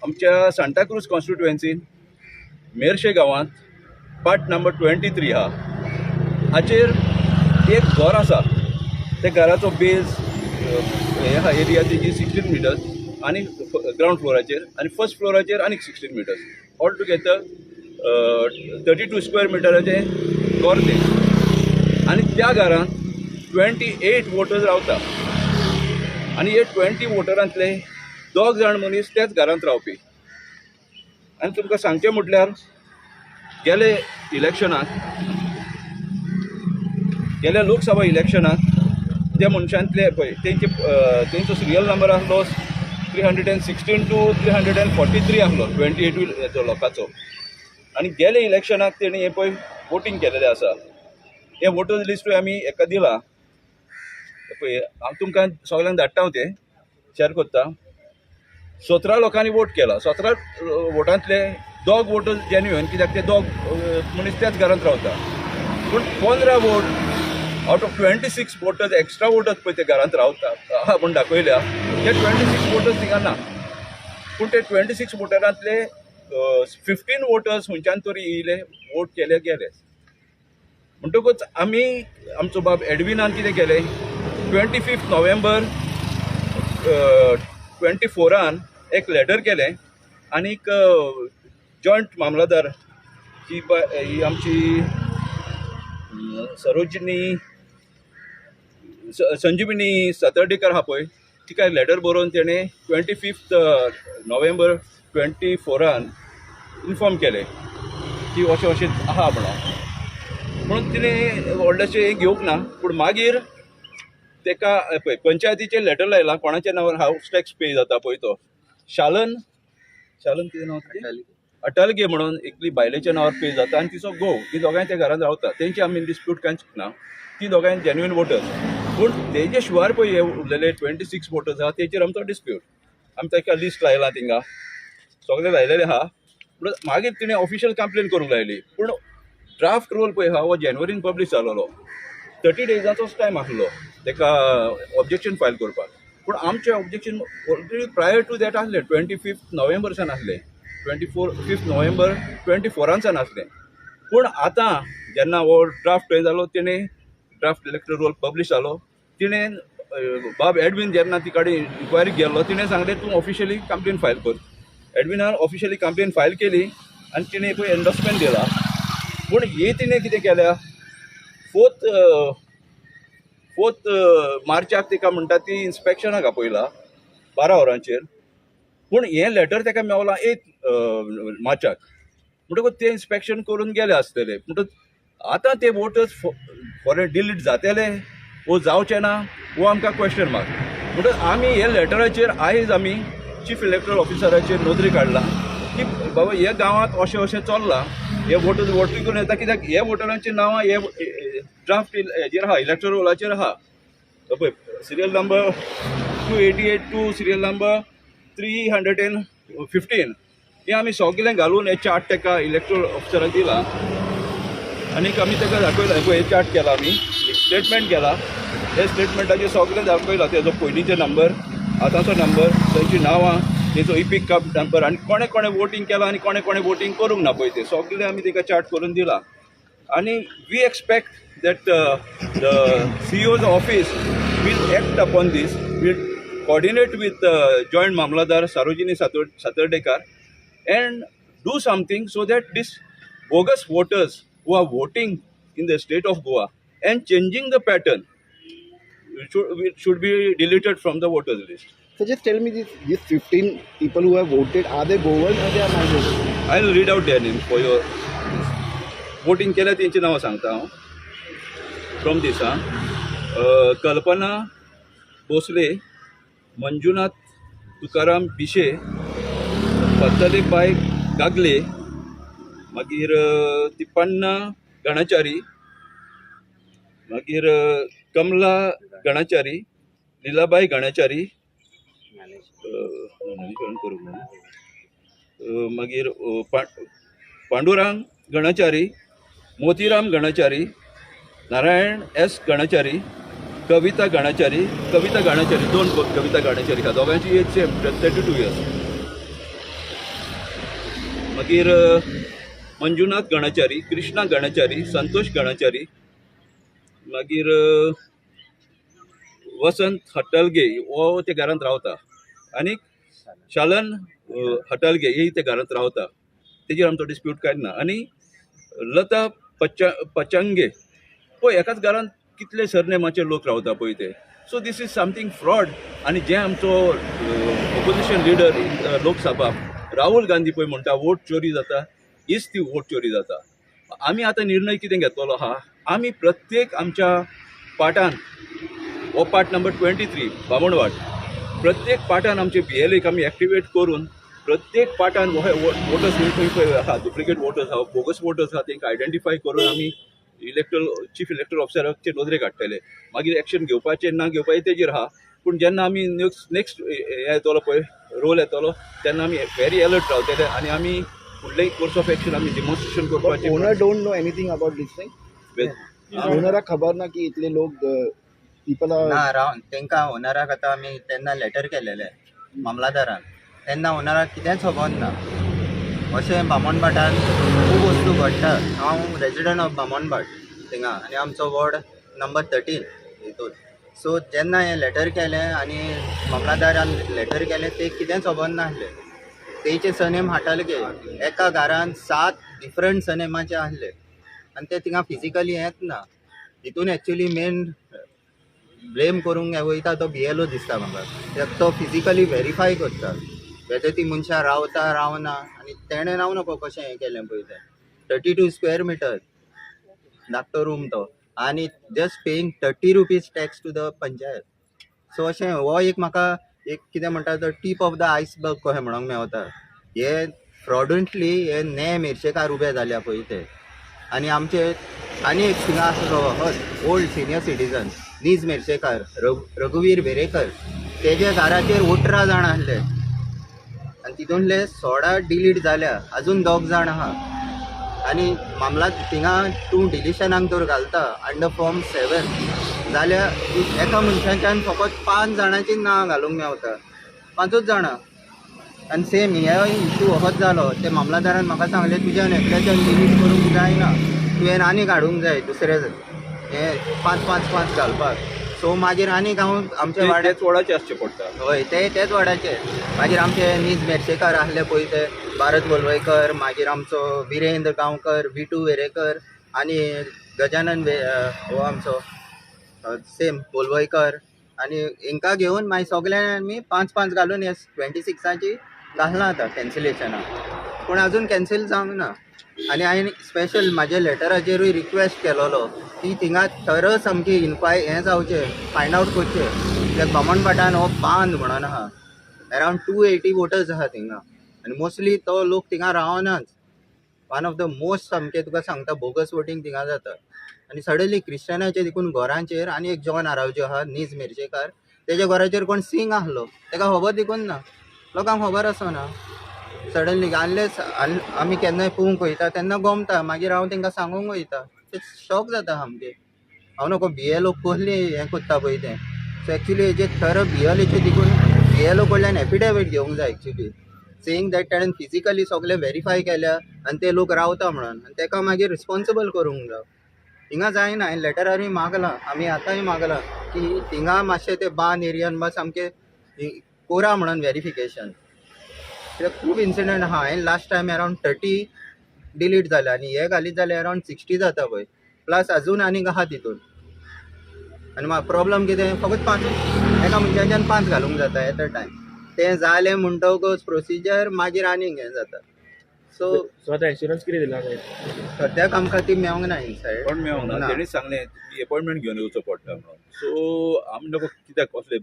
आमच्या सांताक्रूज कॉन्स्टिट्युएन्सीन मेर्शे गांवांत part number 23 हा हाचेर एक घर आसा. त्या घराचो बेज हे हा एरिया तेजी 16 मिटर्स आनी ग्राउंड फ्लोराचेर आनी फर्स्ट फ्लोराचेर आनीक 16 मिटर्स ऑल टुगेदर 32 स्क्वेअर मिटराचें घर तें. आनी त्या घरांत 28 वोटर्स रावता आनी हे 20 वोटरांतले 2 जाण मनीस त्याच घरांत रावपी. आनी तुमकां सांगचें म्हटल्यार गेले लोकसभा इलेक्शनाक त्या मनशांतले पळय तेंचो सिरियल नंबर आसलो 316 to 343 आसलो 28 लोकांचो. आनी गेले इलेक्शनाक तेणी हे पळय वोटींग केलेलें आसा. हे वोटर्स लिस्टूय आमी हेका दिला पळय. हांव तुमकां सगळ्यांक धाडटा तें शेअर करता. 17 लोकांनी वोट केला. 17 वोटांतले 2 वोटर्स जेन्युइन कित्याक ते 2 मनीस त्याच घरांत रावता. पूण 15 vote out of 26 voters extra voters पळय ते घरांत रावता म्हूण दाखयल्या. ते 26 वोटर्स थिंगा ना. पूण ते 26 वोटरांतले 15 वोटर्स खंयच्यान तरी येयले वोट केले गेले. म्हणटकूच आमी आमचो बाब एडविनान कितें केलें 25 नोव्हेंबर 24 एक लेटर केलें आनीक जॉयंट मामलादार ही आमची संजीवनी सातर्डेकर आहा पळय तिका लेटर बरोवन तेणें 25 नोव्हेंबर 24 इन्फॉर्म केलें की अशें अशें आहा म्हणून तिणें व्हडलेशें घेवंक ना. पूण मागीर तेका पळय पंचायतीचेर लेटर लायला कोणाच्या नांवार हाऊस टॅक्स पे जाता पळय तो शालन कितें नांव अटलगे म्हणून एकली बायलेच्या नांवार पे जाता आनी तिचो घोव ती दोगांय त्या घरांत रावता. तेंची आमी डिस्प्यूट कांयच ना. ती दोगांय जेन्युइन वोटर्स. पूण तेजे शिवार पळय हे उरलेले 26 वोटर्स आहा तेचेर आमचो डिस्प्यूट. आमी ताका लिस्ट लायला थिंगा सगळे लायलेले आहा. पूण मागीर तिणें ऑफिशियल कंप्लेन करूंक लायली. पूण ड्राफ्ट रोल पळय हा हो जानेवारीन पब्लीश जालोलो. 30 डेजाचोच टायम आसलो ताका ऑब्जेक्शन फायल करपाक. पूण आमचें objection already prior to that आसलें 25 नोव्हेंबरसान आसलें 25 नोव्हेंबर 24 आसलें. पूण आतां जेन्ना हो ड्राफ्ट हें जालो तेणें ड्राफ्ट इलेक्टोरल रोल पब्लीश जालो तिणें बाब एडविन जेन्ना ती कडेन इन्क्वायरीक गेल्लो तिणें सांगलें तूं ऑफिशियली कंप्लेन फायल कर. एडविनान ऑफिशियली कंप्लेन फायल केली आनी तिणें पळय एन्डोर्समेंट दिला. पूण हे तिणें कितें केल्या 4 मार्चाक तिका म्हणटा ती इन्स्पेक्शनाक आपयला 12 वरांचेर. पूण हें लेटर ताका मेवलां 8 मार्चाक. म्हणटकूच तें इन्स्पेक्शन करून गेले आसतले. म्हणटकूच आतां ते वोटर्स फॉरेन डिलीट जातले वो जावचे ना वो आमकां क्वेश्चन मार्क. म्हणटकूच आमी हे लेटराचेर आयज आमी चीफ इलेक्टोरल ऑफिसराचेर नोंदणी काडला की बाबा हे गांवांत अशें चल्लां. हे वोटर्स वोटरी करून येता कित्याक हे वोटरांची नांवां हे ड्राफ्ट हेजेर आहा इलेक्टोरल रोलाचेर आहा पळय serial number 288 to serial number 315 हे आमी सगळें घालून हे चार्ट ताका इलेक्टोरल ऑफिसराक दिला. आनीक आमी ताका दाखयला पळय हे चार्ट केला आमी स्टेटमेंट केला. हे स्टेटमेंटाचेर सगळें दाखयला तेजो पयलींचे नंबर आतांचो नंबर तांची नांवां तेजो इपीक कार्ड नंबर आनी कोणे कोणे वोटींग केलां आनी कोणे कोणे वोटींग करूंक ना पळय ते सगळें आमी ताका चार्ट करून दिला. आनी we expect that the CEO's office will act upon this, will coordinate with Joint Mamladar Sarojini Satardekar and do something so that this bogus voters who are voting in the state of Goa and changing the pattern should be deleted from the voters list. So just tell me these 15 people who have voted, are they Goans or they are migrants? I'll read out their names for your voting केल्या तेंची नांवां सांगता हांव from दिस कल्पना Bhosale, Manjunath Tukaram Bysshe, पत्तलेबाई गागले, मागीर तिप्पण्णा गणाचारी, मागीर कमला गणाचारी, लीलाबाई गणाचारी, मागीर Pandurang Ganachari, Motiram Ganachari, Narayan S Ganachari, कविता गणाचारी 2 कविता गणाचारी ह्या दोघांची एज सेम 32 इयर्स. मागीर मंजुनाथ गणाचारी, कृष्णा गणाचारी, संतोष गणाचारी, मागीर वसंत हट्टलगे हो ते घरांत रावता, आनी शालन हट्टलगे ही ते घरांत रावता, तेजेर आमचो डिस्प्यूट कांयच ना. आनी लता पचांगे पळय एकाच घरांत कितले सरनेमाचे लोक रावता पळय ते. So this is something fraud. आनी जे आमचो ऑपोजिशन लिडर लोकसभाक राहुल गांधी पळय म्हणटा वोट चोरी जाता, हीच ती वोट चोरी जाता. आमी आतां निर्णय कितें घेतलेलो आहा, आमी प्रत्येक आमच्या पाटान, हो पार्ट नंबर 23 बामणवाड, प्रत्येक पाटान आमचे BLAक आमी एक्टिवेट करून प्रत्येक पाटान वोटर्स खंय खंय आहा डुप्लिकेट वोटर्स आहा, बोगस वोटर्स आहा, तांकां आयडेंटिफाय करून आमी चीफ इलेक्टरल ऑफिसराचे नोंदरे काडटले. मागीर एक्शन घेवपाचें ना घेवपाचें तेजेर आहा. पूण जेन्ना आमी नेक्स्ट हें येतलो पळय रोल येतलो तेन्ना आमी व्हेरी अलर्ट रावतले आनी आमी फुडलें कोर्स ऑफ एक्शन आमी डिमॉन्स्ट्रेशन करपाचें. Owner don't know anything about this thing. ओनराक खबर ना की इतले लोक पीपल ना रावन तांकां ओनराक आतां आमी तेन्ना लेटर केलेले मामलादारान, तेन्ना ओनराक कितेंच खबर ना. अशें बामणभाटान खूब वस्तू घडटा. हांव रेजिडंट ऑफ बामणभाट थिंगा आनी आमचो वॉर्ड नंबर 13 हितून. सो जेन्ना हें लेटर केलें आनी मामलादारान लेटर केलें ते कितेंच खबर नासलें. तेचे सरनेम हाटलगे, एका घरान 7 डिफरंट सरनेमाचे आसले आनी ते थिंगा फिजिकली येत ना. हितून एक्चुली मेन ब्लेम करूंक वयता तो BLO दिसता म्हाका. तो फिजिकली व्हेरीफाय करता वेदर ती मनशां रावता रावना, आनी तेणें राव नको कशें हें केलें पळय तें. 32 स्क्वेअर मिटर धाकटो रूम तो, आनी just paying 30 rupees tax to the panchayat. So अशें हो एक म्हाका एक कितें म्हणटा तो टीप ऑफ द आयसबर्ग कशें म्हणूंक मेवता. हे फ्रॉडंटली हे ने मेर्शेकार उबे जाल्या पळय ते. आनी आमचे आनी एक थिंगा आसलो ओल्ड सिनियर सिटीजन नीज मेर्शेकार, रघुवीर वेरेकर, तेजे घराचेर 18 जाण आसले आनी तितूंतले 16 डिलीट जाल्या, अजून 2 जाण आहा. आनी मामला थिंगा तूं डिलिशनाक तर घालता अंडर फॉर्म 7 जाल्यार एका मनशाच्यान फकत 5 जाणांची नांव घालूंक मेवता, 5च जाणां. आनी सेम हे इशू होच जालो. ते मामलादारान म्हाका सांगलें तुज्यान एकल्याच्यान डिलीट करूंक जायना, तुवें आनी काडूंक जाय दुसरे हे 5-5-5 घालपाक. सो मागीर आनीक हांव आमच्या वाड्यात वडाचे आसचे पडटा. हय तेच वाड्याचे. मागीर आमचे नीज मेर्शेकार आसले पळय ते भारत वलवयकर, मागीर आमचो विरेंद्र गांवकर, विटू वेरेकर आनी गजानन हो आमचो सेम वलवयकर, आनी हांकां घेवन मागीर सगळ्यांनी आमी 5-5 घालून हे 26ची घालना आतां कॅन्सलेशनाक. पूण अजून कॅन्सील जावंक ना. आनी हांवें स्पेशल म्हाज्या लेटराचेरूय रिक्वेस्ट केलोलो की थिंगा थरस सामकी हें जावचें, फायंड आवट करचें. त्या बामणभाटान हो बांद म्हणून आहा, अरावंड 280 वोटर्स आहा थिंगा आनी मोस्टली तो लोक थिंगा रावनाच. वन ऑफ द मोस्ट सामकें तुका सांगता बोगस वोटींग थिंगा जाता. आनी सडनली क्रिश्चनाचे देखून घरांचेर आनी एक जॉन आरावचे आहा नीज मेर्शेकार, तेज्या घराचेर कोण सिंग आसलो, ताका खबर देखून ना, लोकांक खबर आसना. सडनली अनलेस आमी केन्नाय पळोवंक वयता तेन्ना गमता, मागीर हांव तांकां सांगूंक वयता. ते शॉक जाता सामके. हांव नको BLO पयली हें करता पळय तें. सो एक्चुली हेजे थर BLOचे देखून BLO कडल्यान एफिडेवीट घेवंक जाय एक्चुली, सेईंग दॅट ताणें फिजिकली सगळें व्हेरीफाय केल्या आनी ते लोक रावता म्हणून, आनी ताका मागीर रिस्पॉन्सिबल करूंक जाय. हिंगा जायना. हांवें लेटरारूय मागलां, आमी आतांय मागलां की थिंगा मातशें ते बान एरियान बा सामकें कोरा म्हणून व्हेरिफिकेशन. कित्याक खूब इन्सिडंट आहा. हांवें लास्ट टायम अरावंड 30 डिलीट जाल्या आनी हे घालीत जाल्यार अरावंड 60 जाता पळय, प्लस अजून आनीक आहा तितून. आनी म्हाका प्रॉब्लम कितें, फकत 5 एका मनशाच्यान 5 घालूंक जाता एट अ टायम. तें जालें म्हणटकच प्रोसिजर मागीर आनीक हें जाता. सो आतां इन्शुरन्स कितें दिला सद्याक आमकां ती मेवंक ना इनसायड. पण मेळोंक ना. तेणीच सांगलें की अपॉयंटमेंट घेवन येवचो पडटा म्हणून. सो आमी नको कित्याक कसले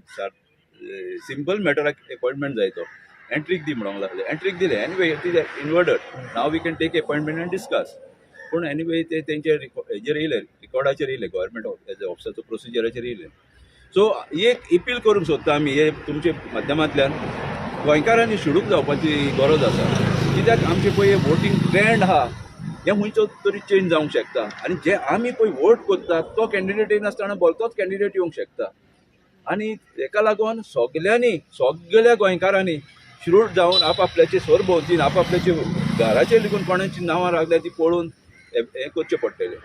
सिंपल मॅटराक अपॉयंटमेंट जाय तो. एंट्रीक दी म्हणूंक लागले, एंट्रीक दिले. Anyway it is inverted. Now we can take appointment and discuss. पूण एनिवे ते तेंचे हेजेर येयले, रिकॉर्डाचेर येयले, गव्हर्मेंट ऑफिसाचो प्रोसिजराचेर येयले. सो एक अपील करूंक सोदता आमी हे तुमचे माध्यमांतल्यान, गोंयकारांनी शिडूक जावपाची गरज आसा. कित्याक आमचे पळय वोटींग ट्रेंड आहा हें खंयचो तरी चेंज जावंक शकता. आनी जे आमी पळय वोट करतात तो कॅन्डिडेट येनासतना भलतोच कॅन्डिडेट येवंक शकता. आनी ताका लागून सगळ्या गोंयकारांनी श्रूड जावन आपआपल्याचे सरभोंवतीन आपआपल्याचे घराचे लेगून कोणाची नांवां लागल्या ती पळोवन हें करचें पडटलें.